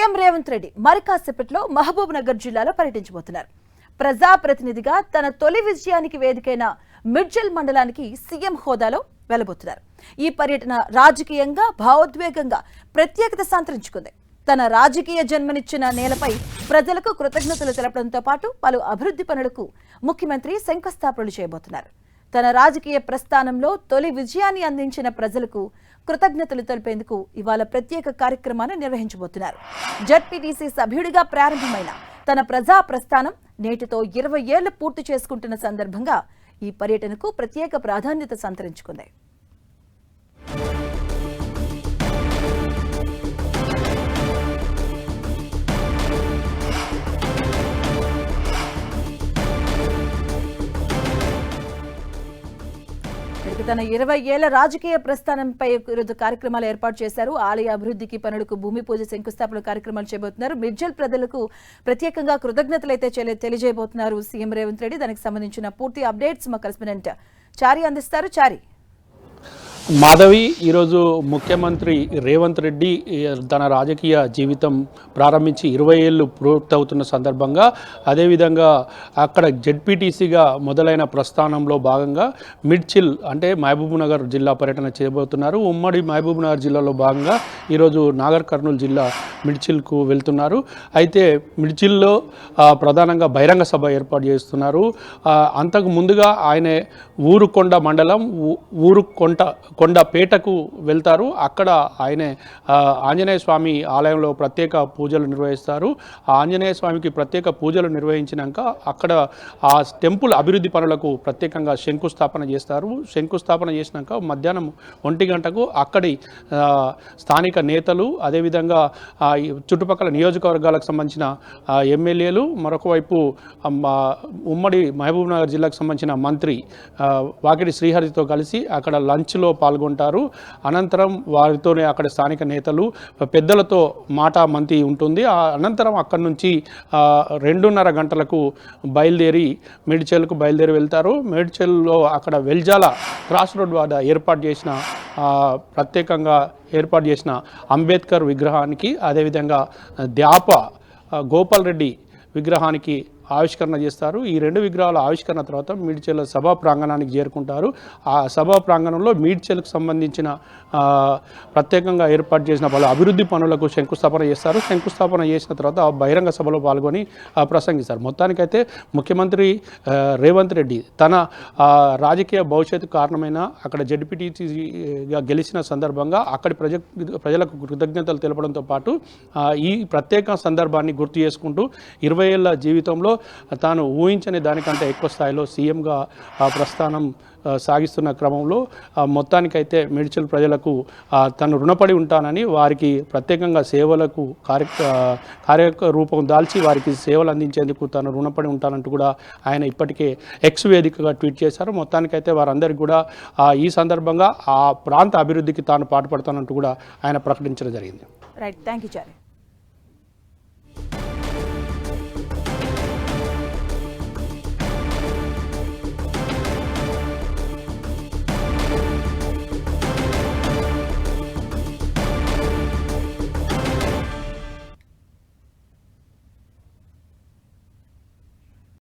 CM Revanth Reddy మరి కాసేపట్లో మహబూబ్ నగర్ జిల్లాలో పర్యటించబోతున్నారు. ప్రజాప్రతినిధిగా తన తొలి విజయానికి వేదికైన మిడ్జిల్ మండలానికి సీఎం హోదాలో వెళ్లబోతున్నారు. ఈ పర్యటన రాజకీయంగా భావోద్వేగంగా ప్రత్యేకత సంతరించుకుంది. తన రాజకీయ జన్మనిచ్చిన నేలపై ప్రజలకు కృతజ్ఞతలు తెలపడంతో పాటు పలు అభివృద్ధి పనులకు ముఖ్యమంత్రి శంకుస్థాపనలు చేయబోతున్నారు. తన రాజకీయ ప్రస్థానంలో తొలి విజయాన్ని అందించిన ప్రజలకు కృతజ్ఞతలు తెలిపేందుకు ఇవాళ ప్రత్యేక కార్యక్రమాన్ని నిర్వహించబోతున్నారు. జడ్పీటీసీ సభ్యుడిగా ప్రారంభమైన తన ప్రజా ప్రస్థానం నేటితో 20 ఏళ్లు పూర్తి చేసుకుంటున్న సందర్భంగా ఈ పర్యటనకు ప్రత్యేక ప్రాధాన్యత సంతరించుకుంది. తన 20 ఏళ్ల రాజకీయ ప్రస్థానంపై కార్యక్రమాలు ఏర్పాటు చేశారు. ఆలయ అభివృద్ధికి పనులకు భూమి పూజ శంకుస్థాపన కార్యక్రమాలు చేయబోతున్నారు. మిడ్జిల్ ప్రజలకు ప్రత్యేకంగా కృతజ్ఞతలు అయితే తెలియజేయబోతున్నారు సీఎం రేవంత్ రెడ్డి. దానికి సంబంధించిన పూర్తి అప్డేట్స్ మా కరెస్పాండెంట్ చారి అందిస్తారు. చారి, మాధవి, ఈరోజు ముఖ్యమంత్రి రేవంత్ రెడ్డి తన రాజకీయ జీవితం ప్రారంభించి 20 ఏళ్ళు పూర్తవుతున్న సందర్భంగా, అదేవిధంగా అక్కడ జెడ్పీటీసీగా మొదలైన ప్రస్థానంలో భాగంగా మిడ్చిల్ అంటే మహబూబ్నగర్ జిల్లా పర్యటన చేయబోతున్నారు. ఉమ్మడి మహబూబ్నగర్ జిల్లాలో భాగంగా ఈరోజు నాగర్ కర్నూలు జిల్లా మిడ్చిల్కు వెళ్తున్నారు. అయితే మిడ్చిల్లో ప్రధానంగా బహిరంగ సభ ఏర్పాటు చేస్తున్నారు. అంతకు ముందుగా ఆయన ఊరుకొండ మండలం కొండపేటకు వెళ్తారు. అక్కడ ఆయన ఆంజనేయ స్వామి ఆలయంలో ప్రత్యేక పూజలు నిర్వహిస్తారు. ఆ ఆంజనేయ స్వామికి ప్రత్యేక పూజలు నిర్వహించినాక అక్కడ ఆ టెంపుల్ అభివృద్ధి పనులకు ప్రత్యేకంగా శంకుస్థాపన చేస్తారు. శంకుస్థాపన చేసినాక మధ్యాహ్నం 1 గంటకు అక్కడి స్థానిక నేతలు, అదేవిధంగా చుట్టుపక్కల నియోజకవర్గాలకు సంబంధించిన ఎమ్మెల్యేలు, మరొక వైపు ఉమ్మడి మహబూబ్నగర్ జిల్లాకు సంబంధించిన మంత్రి వాకిటి శ్రీహరితో కలిసి అక్కడ లంచ్లో పాల్గొంటారు. అనంతరం వారితోనే అక్కడ స్థానిక నేతలు పెద్దలతో మాటామంతి ఉంటుంది. అనంతరం అక్కడి నుంచి 2:30 గంటలకు బయలుదేరి మేడ్చల్కు వెళ్తారు. మేడ్చల్లో అక్కడ వెల్జాల క్రాస్ రోడ్ వద్ద ప్రత్యేకంగా ఏర్పాటు చేసిన అంబేద్కర్ విగ్రహానికి, అదేవిధంగా ద్యాప గోపాల్ రెడ్డి విగ్రహానికి ఆవిష్కరణ చేస్తారు. ఈ 2 విగ్రహాల ఆవిష్కరణ తర్వాత మీడ్చెల్ సభా ప్రాంగణానికి చేరుకుంటారు. ఆ సభా ప్రాంగణంలో మీడ్చెల్కు సంబంధించిన ప్రత్యేకంగా ఏర్పాటు చేసిన పలు అభివృద్ధి పనులకు శంకుస్థాపన చేస్తారు. శంకుస్థాపన చేసిన తర్వాత బహిరంగ సభలో పాల్గొని ప్రసంగిస్తారు. మొత్తానికైతే ముఖ్యమంత్రి రేవంత్ రెడ్డి తన రాజకీయ భవిష్యత్తు కారణమైన అక్కడ జడ్పీటీసీగా గెలిచిన సందర్భంగా అక్కడి ప్రజలకు కృతజ్ఞతలు తెలపడంతో పాటు ఈ ప్రత్యేక సందర్భాన్ని గుర్తు చేసుకుంటూ 20 ఏళ్ల జీవితంలో తాను ఊహించని దానికంటే ఎక్కువ స్థాయిలో సీఎంగా ప్రస్థానం సాగిస్తున్న క్రమంలో మొత్తానికైతే మేడ్చల్ ప్రజలకు తను రుణపడి ఉంటానని, వారికి ప్రత్యేకంగా సేవలకు కార్యరూపం దాల్చి వారికి సేవలు అందించేందుకు తాను రుణపడి ఉంటానంటూ కూడా ఆయన ఇప్పటికే ఎక్స్ వేదికగా ట్వీట్ చేశారు. మొత్తానికైతే వారందరికీ కూడా ఈ సందర్భంగా ఆ ప్రాంత అభివృద్ధికి తాను పాటుపడతానంటూ కూడా ఆయన ప్రకటించడం జరిగింది. Right, thank you Chari.